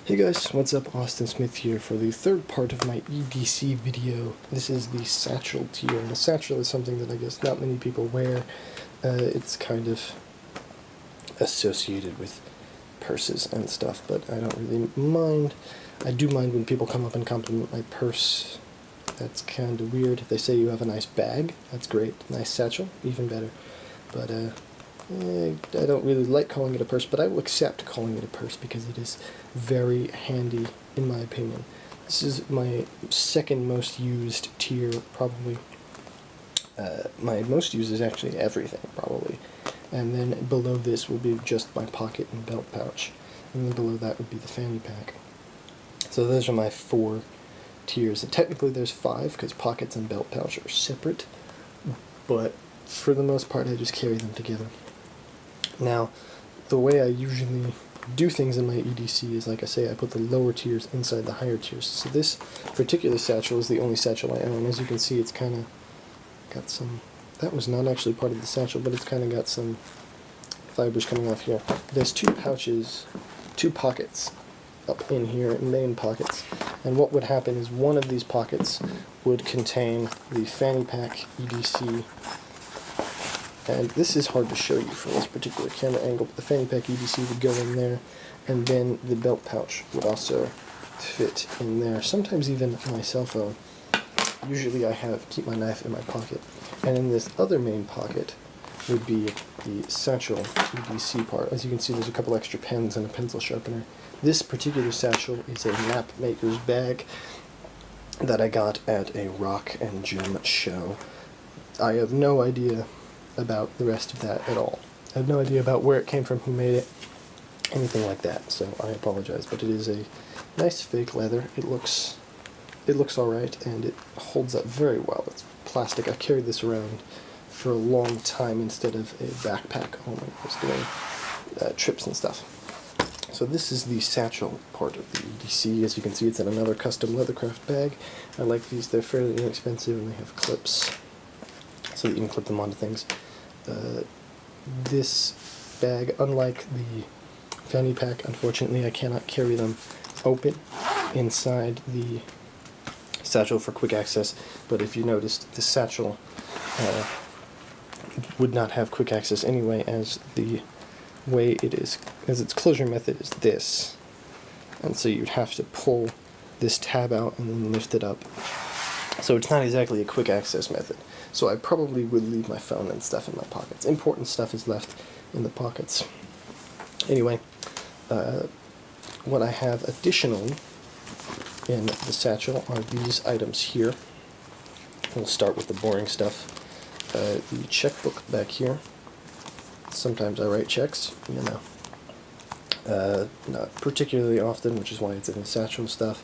Hey guys, what's up? Austin Smith here for the third part of my EDC video. This is the Satchel tier, and a satchel is something that I guess not many people wear. It's kind of associated with purses and stuff, but I don't really mind. I do mind when people come up and compliment my purse. That's kind of weird. If they say you have a nice bag, that's great. Nice satchel, even better. But I don't really like calling it a purse, but I will accept calling it a purse because it is very handy, in my opinion. This is my second most used tier, probably. My most used is actually everything, probably. And then below this will be just my pocket and belt pouch. And then below that would be the fanny pack. So those are my four tiers. And technically there's five, because pockets and belt pouch are separate. But for the most part, I just carry them together. Now, the way I usually do things in my EDC is, like I say, I put the lower tiers inside the higher tiers. So this particular satchel is the only satchel I own. As you can see, it's kind of got some... That was not actually part of the satchel, but it's kind of got some fibers coming off here. There's two pouches, two pockets up in here, main pockets. And what would happen is one of these pockets would contain the fanny pack EDC. And this is hard to show you from this particular camera angle, but the fanny pack EDC would go in there, and then the belt pouch would also fit in there. Sometimes even my cell phone. Usually I keep my knife in my pocket. And in this other main pocket would be the satchel EDC part. As you can see, there's a couple extra pens and a pencil sharpener. This particular satchel is a map maker's bag that I got at a rock and gem show. I have no idea about the rest of that at all. I have no idea about where it came from, who made it, anything like that, so I apologize, but it is a nice fake leather. It looks alright, and it holds up very well. It's plastic. I carried this around for a long time instead of a backpack when I was doing trips and stuff. So this is the satchel part of the EDC. As you can see, it's in another custom leathercraft bag. I like these. They're fairly inexpensive, and they have clips so that you can clip them onto things. This bag, unlike the fanny pack, unfortunately I cannot carry them open inside the satchel for quick access, but if you noticed, the satchel would not have quick access anyway, as the way it is, as its closure method is this, and so you'd have to pull this tab out and then lift it up. So it's not exactly a quick access method. So I probably would leave my phone and stuff in my pockets. Important stuff is left in the pockets. Anyway, what I have additionally in the satchel are these items here. We'll start with the boring stuff. The checkbook back here. Sometimes I write checks, you know. Not particularly often, which is why it's in the satchel stuff.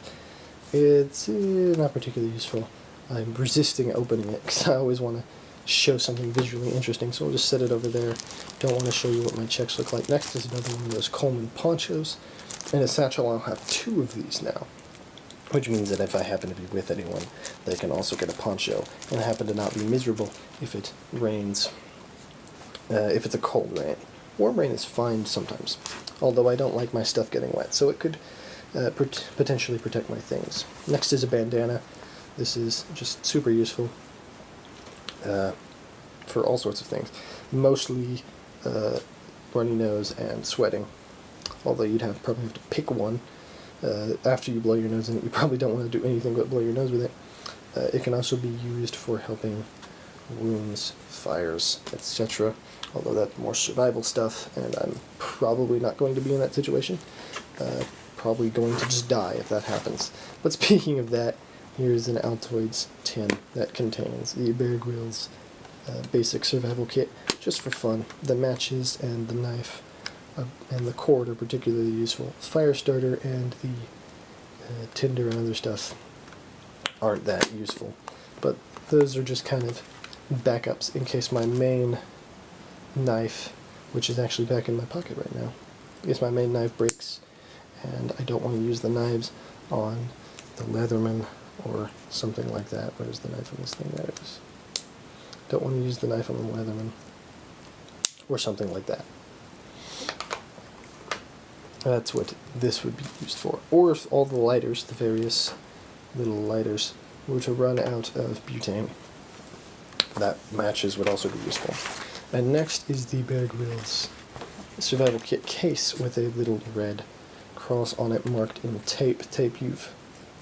It's not particularly useful. I'm resisting opening it because I always want to show something visually interesting, so I'll just set it over there. Don't want to show you what my checks look like. Next is another one of those Coleman ponchos. In a satchel I'll have two of these now, which means that if I happen to be with anyone, they can also get a poncho and happen to not be miserable if it rains, if it's a cold rain. Warm rain is fine sometimes, although I don't like my stuff getting wet, so it could potentially protect my things. Next is a bandana. This is just super useful for all sorts of things. Mostly runny nose and sweating, although you'd probably have to pick one. After you blow your nose in it, you probably don't want to do anything but blow your nose with it. It can also be used for helping wounds, fires, etc., although that's more survival stuff, and I'm probably not going to be in that situation. Probably going to just die if that happens. But speaking of that, here's an Altoids tin that contains the Bear Grylls basic survival kit, just for fun. The matches and the knife and the cord are particularly useful. Fire starter and the tinder and other stuff aren't that useful, but those are just kind of backups in case my main knife, which is actually back in my pocket right now, in case my main knife breaks and I don't want to use the knives on the Leatherman or something like that. Where's the knife on this thing? There it is. Don't want to use the knife on the Leatherman or something like that. That's what this would be used for. Or if all the lighters, the various little lighters, were to run out of butane, that matches would also be useful. And next is the Bear Grylls survival kit case with a little red cross on it marked in tape. Tape you've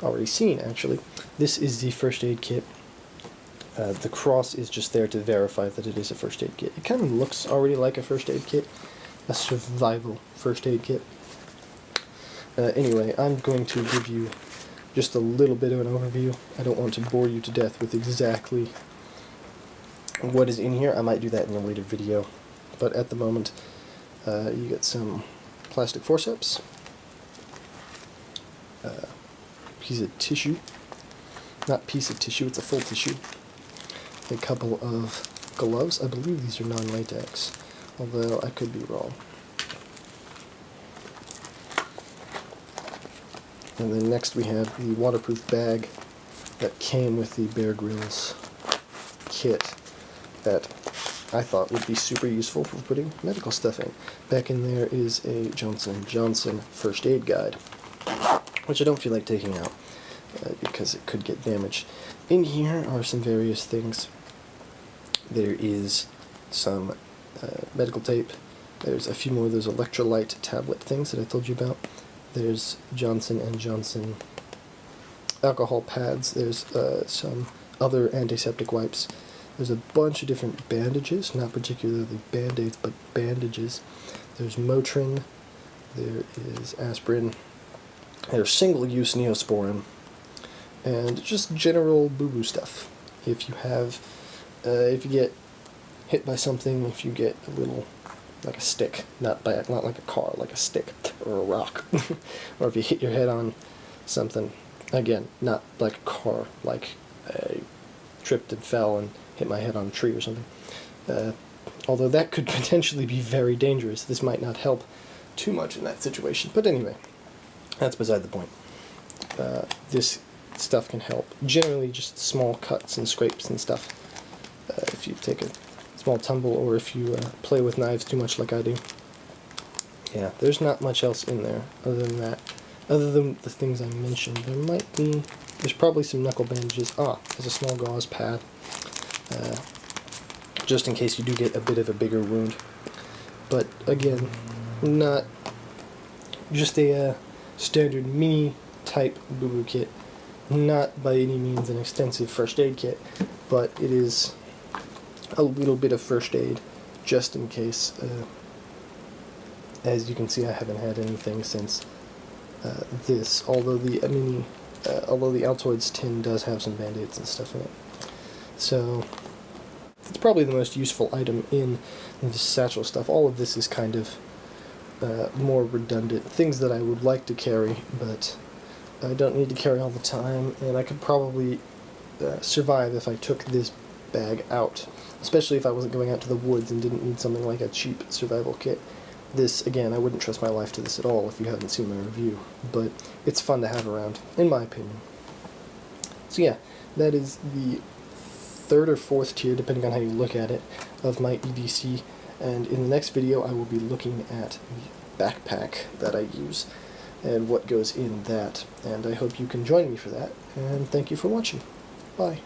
already seen, actually. This is the first aid kit. The cross is just there to verify that it is a first aid kit. It kind of looks already like a first aid kit, a survival first aid kit. Anyway, I'm going to give you just a little bit of an overview. I don't want to bore you to death with exactly what is in here. I might do that in a later video. But at the moment, you get some plastic forceps, piece of tissue, not piece of tissue, it's a full tissue, a couple of gloves. I believe these are non-latex, although I could be wrong. And then next we have the waterproof bag that came with the Bear Grylls kit that I thought would be super useful for putting medical stuff in. Back in there is a Johnson & Johnson first aid guide, which I don't feel like taking out because it could get damaged. In here are some various things. There is some medical tape. There's a few more of those electrolyte tablet things that I told you about. There's Johnson & Johnson alcohol pads. There's some other antiseptic wipes. There's a bunch of different bandages, not particularly band-aids, but bandages. There's Motrin. There is aspirin. There's single-use Neosporin. And just general boo-boo stuff. If you have, if you get hit by something, if you get a little, like a stick, not like a car, like a stick or a rock, or if you hit your head on something, again, not like a car, like I tripped and fell and hit my head on a tree or something. Although that could potentially be very dangerous. This might not help too much in that situation. But anyway, that's beside the point. This stuff can help. Generally just small cuts and scrapes and stuff. If you take a small tumble or if you play with knives too much like I do. Yeah, there's not much else in there other than that. Other than the things I mentioned, there's probably some knuckle bandages. There's a small gauze pad. Just in case you do get a bit of a bigger wound. But again, not just a standard mini type boo-boo kit. Not by any means an extensive first aid kit, but it is a little bit of first aid just in case. As you can see, I haven't had anything since this, although the Altoids tin does have some band-aids and stuff in it. So it's probably the most useful item in the satchel stuff. All of this is kind of more redundant. Things that I would like to carry, but I don't need to carry all the time, and I could probably survive if I took this bag out, especially if I wasn't going out to the woods and didn't need something like a cheap survival kit. This, again, I wouldn't trust my life to this at all if you haven't seen my review, but it's fun to have around, in my opinion. So yeah, that is the third or fourth tier, depending on how you look at it, of my EDC, and in the next video I will be looking at the backpack that I use and what goes in that, and I hope you can join me for that, and thank you for watching. Bye.